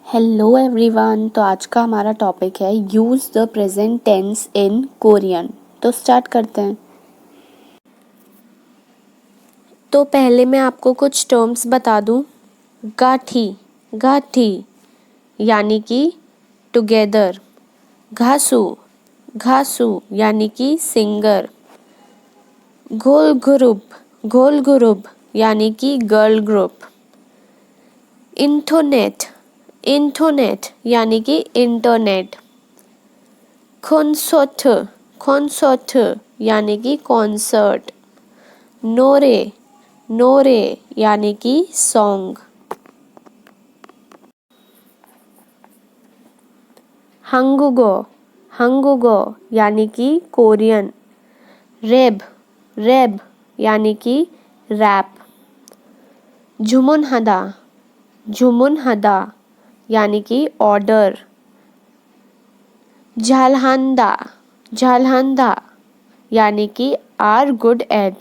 Hello everyone. तो आज का हमारा टॉपिक है use the present tense in Korean. तो स्टार्ट करते हैं। तो पहले मैं आपको कुछ टर्म्स बता दूं। गाठी गाठी यानी कि टुगेदर। घासू घासू यानी कि सिंगर। घोल ग्रुप यानी कि गर्ल ग्रुप। इंटरनेट यानी कि इंटरनेट। कॉन्सर्ट यानी कि कॉन्सर्ट। नोरे यानी कि सॉन्ग। हंगुगो यानी कि कोरियन। रेब यानी कि रैप। जुमुन हदा यानी कि ऑर्डर। झालहांदा यानी कि आर गुड एट।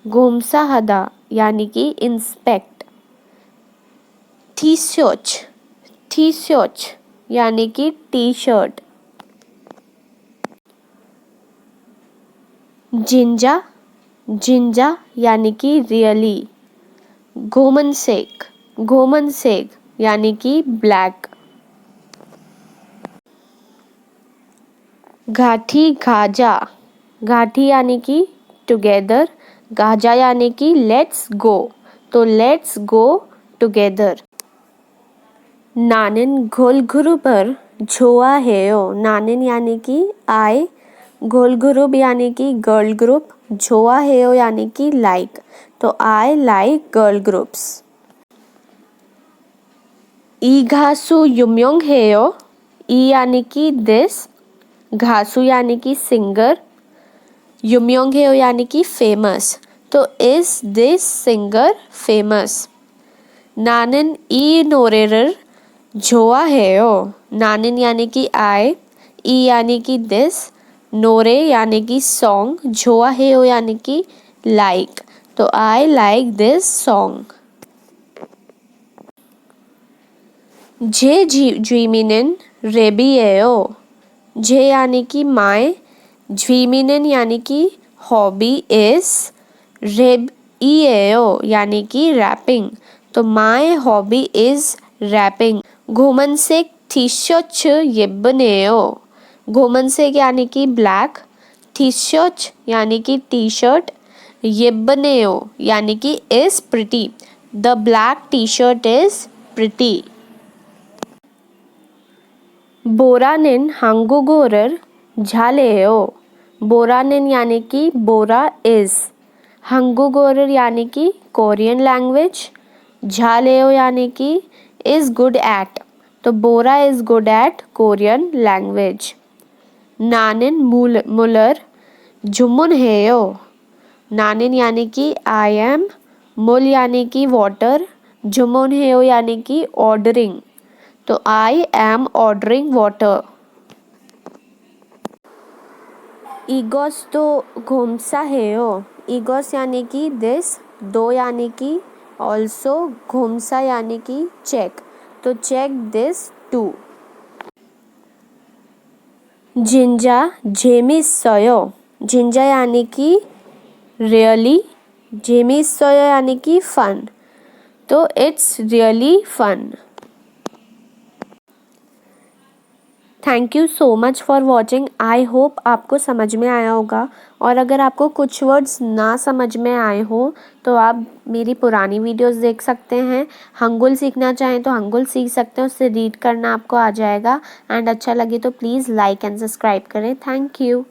गोमसा हदा यानी कि इंस्पेक्ट। टी-शर्ट यानी कि टी शर्ट। जिंजा यानी कि रियली। गोमनसेक यानी कि ब्लैक। घाटी यानी कि टुगेदर। गाजा यानी कि लेट्स गो। तो लेट्स गो टुगेदर। नानिन घोलघुरुबर झोआ हेयो। नानिन यानी कि आई। घोलघुरुब यानी कि गर्ल ग्रुप। झोआ हेयो यानी कि लाइक। तो आई लाइक गर्ल ग्रुप्स। ई घासू युम्योंग हेयो। ई यानी कि दिस। घासू यानी कि सिंगर। युम्योंग हेयो यानी कि फेमस। तो इज दिस सिंगर फेमस। नानिन ई नोरेरर झोआ हेयो। नानिन यानी कि आई। ई यानी कि दिस। नोरे यानी कि सॉन्ग। झोआ हेयो यानी कि लाइक। तो आई लाइक दिस सॉन्ग। जे ज्वीमिनन रेबिएयो। जे यानी कि माय। ज्वीमिनन यानी कि हॉबी इज। रेबिएयो यानी कि रैपिंग। तो माय हॉबी इज रैपिंग। घोमनसेक टी-शर्ट येब्बनेयो। घोमनसेक यानी कि ब्लैक। टी-शर्ट यानी कि टी शर्ट। येब्बनेयो यानी कि is pretty. The black T-shirt is pretty. बोरानिन हांगुगोरर झालेयो। बोरानिन यानी कि बोरा इज। हांगुगोरर यानी कि कोरियन लैंग्वेज। झालेयो यानी कि इज गुड एट। तो Bora is good at Korean language. नानिन मुलर जुमुन हेयो। नानिन यानी कि आई एम। मुल यानी कि वाटर। जुमुन हेयो यानी कि ऑर्डरिंग। तो I am ordering water. Egos तो घोमसा हेयो। ईगोस यानी कि दिस। दो यानी कि ऑल्सो। घोमसा यानी कि चेक। तो चेक दिस टू। जिंजा जेमिसयो। जिंजा यानी कि रियली। जेमिसयो यानी कि फन। तो it's really fun. Thank you so much for watching. I hope आपको समझ में आया होगा। और अगर आपको कुछ वर्ड्स ना समझ में आए हो तो आप मेरी पुरानी वीडियोस देख सकते हैं। हंगुल सीखना चाहें तो हंगुल सीख सकते हैं, उससे रीड करना आपको आ जाएगा। एंड अच्छा लगे तो प्लीज़ लाइक एंड सब्सक्राइब करें। Thank you.